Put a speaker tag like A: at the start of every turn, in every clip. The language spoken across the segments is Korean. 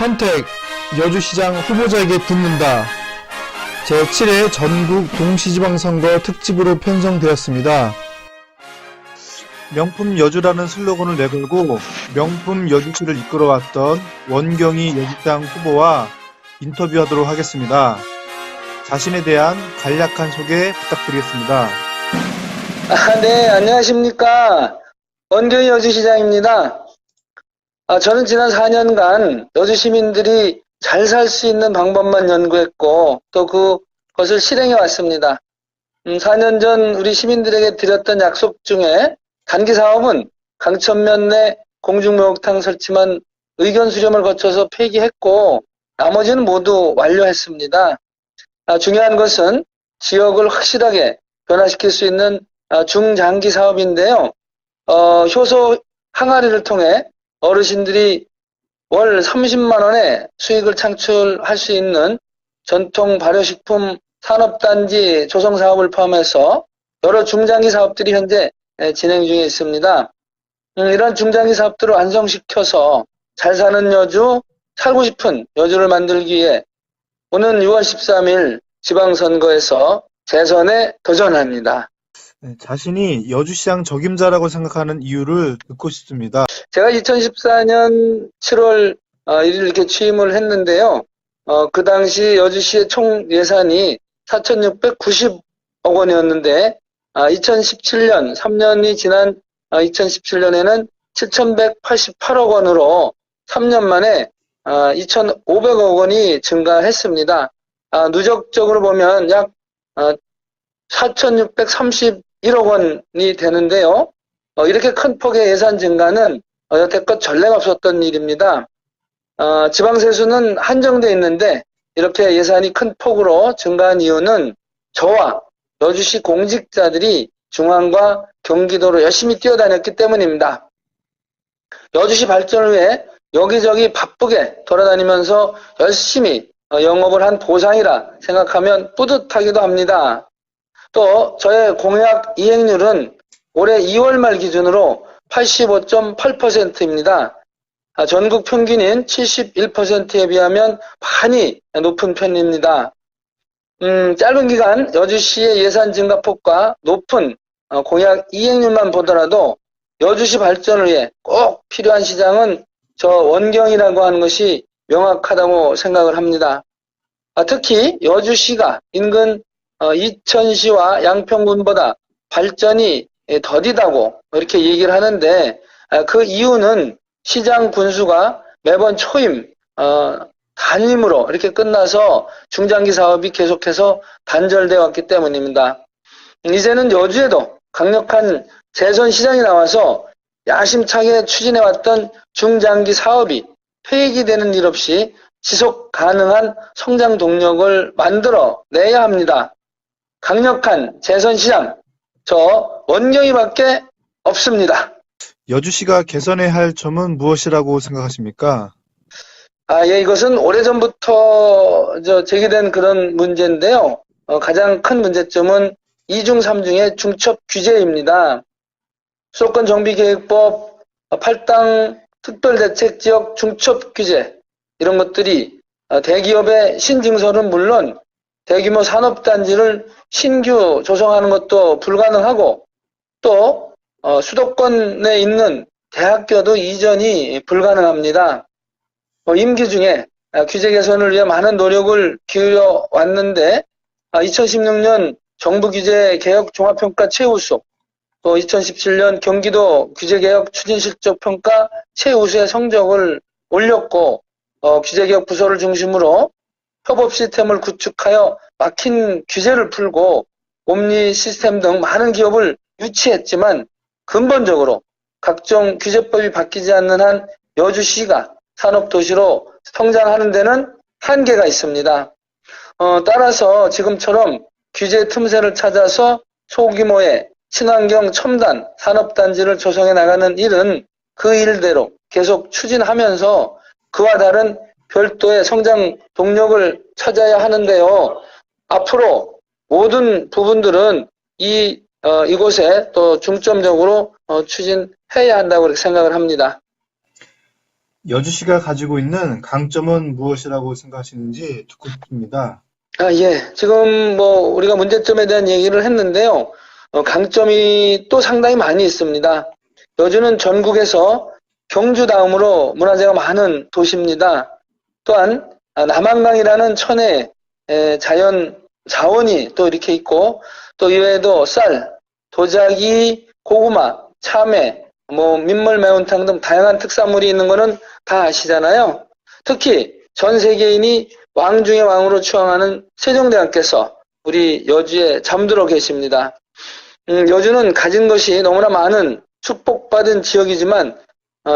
A: 선택, 여주시장 후보자에게 듣는다. 제7회 전국 동시지방선거 특집으로 편성되었습니다. 명품 여주라는 슬로건을 내걸고 명품 여주시를 이끌어왔던 원경희 여주시장 후보와 인터뷰하도록 하겠습니다. 자신에 대한 간략한 소개 부탁드리겠습니다.
B: 네, 안녕하십니까. 원경희 여주시장입니다. 저는 지난 4년간 여주 시민들이 잘 살 수 있는 방법만 연구했고 또 그것을 실행해 왔습니다. 4년 전 우리 시민들에게 드렸던 약속 중에 단기 사업은 강천면 내 공중목욕탕 설치만 의견 수렴을 거쳐서 폐기했고 나머지는 모두 완료했습니다. 중요한 것은 지역을 확실하게 변화시킬 수 있는 중장기 사업인데요. 효소 항아리를 통해 어르신들이 월 30만 원의 수익을 창출할 수 있는 전통 발효식품 산업단지 조성 사업을 포함해서 여러 중장기 사업들이 현재 진행 중에 있습니다. 이런 중장기 사업들을 완성시켜서 잘 사는 여주, 살고 싶은 여주를 만들기 위해 오는 6월 13일 지방선거에서 재선에 도전합니다.
A: 자신이 여주시장 적임자라고 생각하는 이유를 듣고 싶습니다.
B: 제가 2014년 7월 1일 이렇게 취임을 했는데요. 그 당시 여주시의 총 예산이 4,690억 원이었는데 2017년 3년이 지난 2017년에는 7,188억 원으로 3년 만에 2,500억 원이 증가했습니다. 누적적으로 보면 약 4,631억 원이 되는데요. 이렇게 큰 폭의 예산 증가는 여태껏 전례가 없었던 일입니다. 지방세수는 한정되어 있는데 이렇게 예산이 큰 폭으로 증가한 이유는 저와 여주시 공직자들이 중앙과 경기도로 열심히 뛰어다녔기 때문입니다. 여주시 발전을 위해 여기저기 바쁘게 돌아다니면서 열심히 영업을 한 보상이라 생각하면 뿌듯하기도 합니다. 또 저의 공약 이행률은 올해 2월 말 기준으로 85.8%입니다. 전국 평균인 71%에 비하면 많이 높은 편입니다. 짧은 기간 여주시의 예산 증가폭과 높은 공약 이행률만 보더라도 여주시 발전을 위해 꼭 필요한 시장은 저 원경이라고 하는 것이 명확하다고 생각을 합니다. 특히 여주시가 인근 이천시와 양평군보다 발전이 더디다고 이렇게 얘기를 하는데 그 이유는 시장 군수가 매번 초임 단임으로 이렇게 끝나서 중장기 사업이 계속해서 단절되어 왔기 때문입니다. 이제는 여주에도 강력한 재선 시장이 나와서 야심차게 추진해왔던 중장기 사업이 폐기되는 일 없이 지속 가능한 성장 동력을 만들어 내야 합니다. 강력한 재선 시장, 저 원경이밖에 없습니다.
A: 여주시가 개선해야 할 점은 무엇이라고 생각하십니까?
B: 예, 이것은 오래전부터 제기된 그런 문제인데요. 가장 큰 문제점은 2중 3중의 중첩 규제입니다. 수도권 정비계획법, 8당 특별대책지역 중첩 규제 이런 것들이 대기업의 신증설은 물론 대규모 산업단지를 신규 조성하는 것도 불가능하고 또 수도권에 있는 대학교도 이전이 불가능합니다. 임기 중에 규제 개선을 위해 많은 노력을 기울여 왔는데 2016년 정부규제 개혁 종합평가 최우수, 또 2017년 경기도 규제개혁 추진실적평가 최우수의 성적을 올렸고 규제개혁 부서를 중심으로 협업 시스템을 구축하여 막힌 규제를 풀고 옴니 시스템 등 많은 기업을 유치했지만 근본적으로 각종 규제법이 바뀌지 않는 한 여주시가 산업도시로 성장하는 데는 한계가 있습니다. 따라서 지금처럼 규제 틈새를 찾아서 소규모의 친환경 첨단 산업단지를 조성해 나가는 일은 그 일대로 계속 추진하면서 그와 다른 별도의 성장 동력을 찾아야 하는데요. 앞으로 모든 부분들은 이곳에 또 중점적으로 추진해야 한다고 생각을 합니다.
A: 여주시가 가지고 있는 강점은 무엇이라고 생각하시는지 듣고 싶습니다.
B: 예. 지금 뭐 우리가 문제점에 대한 얘기를 했는데요. 강점이 또 상당히 많이 있습니다. 여주는 전국에서 경주 다음으로 문화재가 많은 도시입니다. 또한 남한강이라는 천혜 자연 자원이 또 이렇게 있고, 또 이외에도 쌀, 도자기, 고구마, 참외, 뭐 민물 매운탕 등 다양한 특산물이 있는 거는 다 아시잖아요. 특히 전 세계인이 왕 중의 왕으로 추앙하는 세종대왕께서 우리 여주에 잠들어 계십니다. 여주는 가진 것이 너무나 많은 축복받은 지역이지만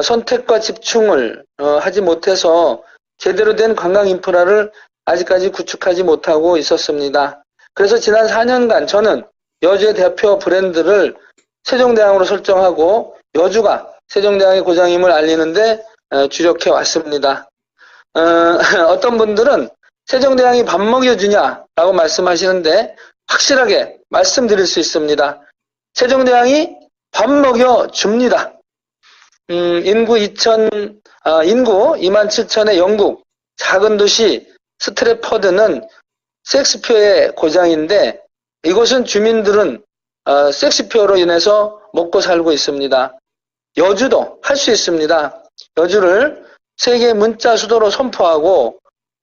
B: 선택과 집중을 하지 못해서 제대로 된 관광 인프라를 아직까지 구축하지 못하고 있었습니다. 그래서 지난 4년간 저는 여주의 대표 브랜드를 세종대왕으로 설정하고 여주가 세종대왕의 고장임을 알리는데 주력해 왔습니다. 어떤 분들은 세종대왕이 밥 먹여주냐라고 말씀하시는데 확실하게 말씀드릴 수 있습니다. 세종대왕이 밥 먹여줍니다. 인구 2만 7천의 영국 작은 도시 스트래퍼드는 셰익스피어의 고장인데, 이곳은 주민들은 셰익스피어로 인해서 먹고 살고 있습니다. 여주도 할 수 있습니다. 여주를 세계 문자 수도로 선포하고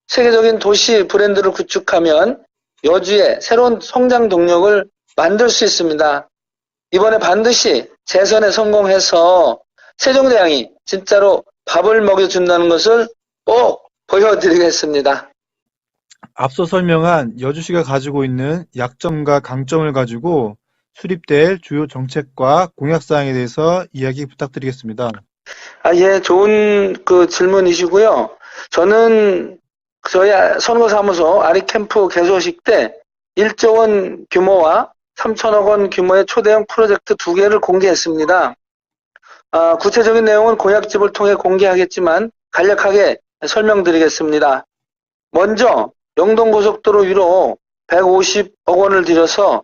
B: 세계적인 도시 브랜드를 구축하면 여주의 새로운 성장 동력을 만들 수 있습니다. 이번에 반드시 재선에 성공해서 세종대왕이 진짜로 밥을 먹여준다는 것을 꼭 보여드리겠습니다.
A: 앞서 설명한 여주시가 가지고 있는 약점과 강점을 가지고 수립될 주요 정책과 공약사항에 대해서 이야기 부탁드리겠습니다.
B: 예, 좋은 그 질문이시고요. 저는 저희 선거사무소 아리캠프 개소식 때 1조 원 규모와 3천억 원 규모의 초대형 프로젝트 2개를 공개했습니다. 구체적인 내용은 공약집을 통해 공개하겠지만 간략하게 설명드리겠습니다. 먼저 영동고속도로 위로 150억 원을 들여서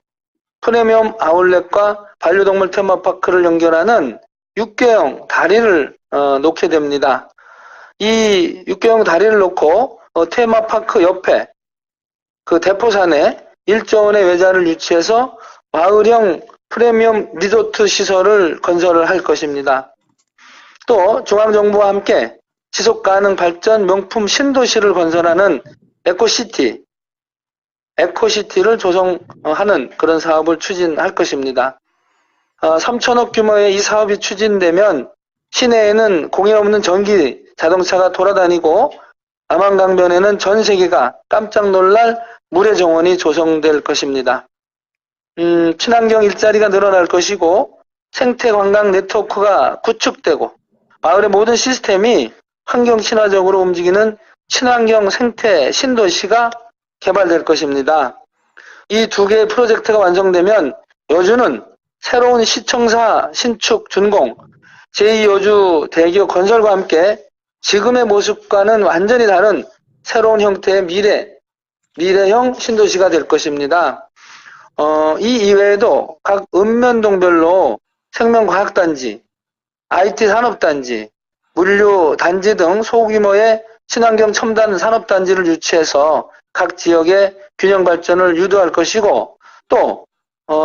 B: 프리미엄 아울렛과 반려동물 테마파크를 연결하는 육개형 다리를 놓게 됩니다. 이 육개형 다리를 놓고 테마파크 옆에 그 대포산에 1조 원의 외자를 유치해서 마을형 프리미엄 리조트 시설을 건설을 할 것입니다. 또 중앙정부와 함께 지속가능 발전 명품 신도시를 건설하는 에코시티를 조성하는 그런 사업을 추진할 것입니다. 3천억 규모의 이 사업이 추진되면 시내에는 공해 없는 전기 자동차가 돌아다니고 남한강변에는 전 세계가 깜짝 놀랄 물의 정원이 조성될 것입니다. 친환경 일자리가 늘어날 것이고 생태 관광 네트워크가 구축되고 마을의 모든 시스템이 환경 친화적으로 움직이는 친환경 생태 신도시가 개발될 것입니다. 이 2개의 프로젝트가 완성되면 여주는 새로운 시청사 신축 준공, 제2여주 대기업 건설과 함께 지금의 모습과는 완전히 다른 새로운 형태의 미래형 신도시가 될 것입니다. 이 이외에도 각 읍면동별로 생명과학단지, IT 산업단지, 물류단지 등 소규모의 친환경 첨단 산업단지를 유치해서 각 지역의 균형 발전을 유도할 것이고, 또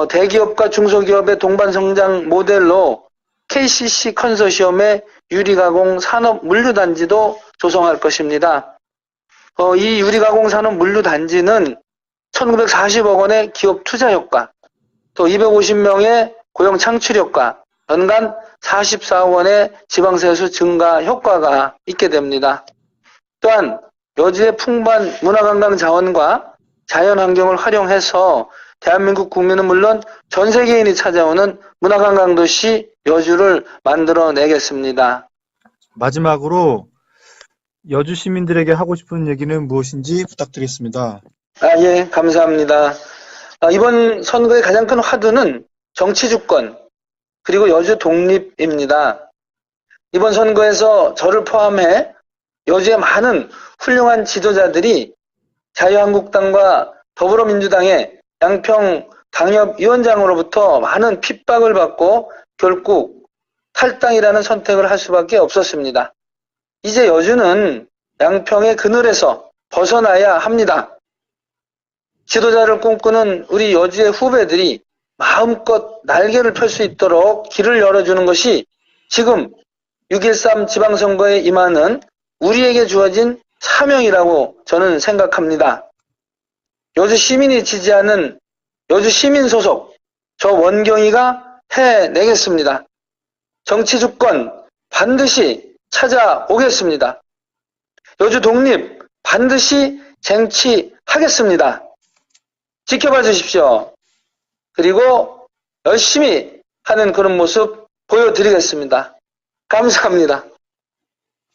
B: 대기업과 중소기업의 동반 성장 모델로 KCC 컨소시엄의 유리가공 산업 물류단지도 조성할 것입니다. 이 유리가공 산업 물류단지는 1940억 원의 기업 투자 효과, 또 250명의 고용 창출 효과, 연간 44억 원의 지방세수 증가 효과가 있게 됩니다. 또한 여주의 풍부한 문화관광 자원과 자연환경을 활용해서 대한민국 국민은 물론 전 세계인이 찾아오는 문화관광도시 여주를 만들어내겠습니다.
A: 마지막으로 여주 시민들에게 하고 싶은 얘기는 무엇인지 부탁드리겠습니다.
B: 예, 감사합니다. 이번 선거의 가장 큰 화두는 정치주권, 그리고 여주 독립입니다. 이번 선거에서 저를 포함해 여주의 많은 훌륭한 지도자들이 자유한국당과 더불어민주당의 양평 당협위원장으로부터 많은 핍박을 받고 결국 탈당이라는 선택을 할 수밖에 없었습니다. 이제 여주는 양평의 그늘에서 벗어나야 합니다. 지도자를 꿈꾸는 우리 여주의 후배들이 마음껏 날개를 펼 수 있도록 길을 열어주는 것이 지금 6.13 지방선거에 임하는 우리에게 주어진 사명이라고 저는 생각합니다. 여주 시민이 지지하는 여주 시민 소속 저 원경이가 해내겠습니다. 정치 주권 반드시 찾아오겠습니다. 여주 독립 반드시 쟁취하겠습니다. 지켜봐 주십시오. 그리고 열심히 하는 그런 모습 보여드리겠습니다. 감사합니다.